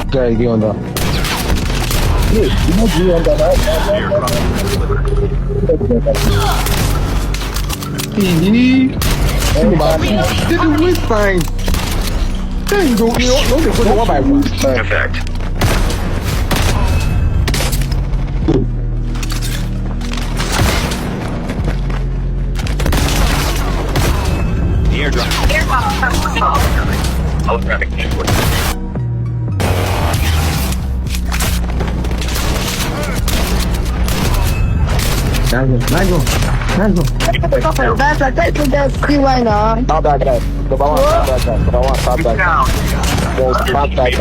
Ok, ¿qué onda? Ih,这个会反，这有点会我百万。 Effect. The airdrop. Holographic network. 拿住，另外呢？打大概，这把我打大概，这把我打大概，我打大概。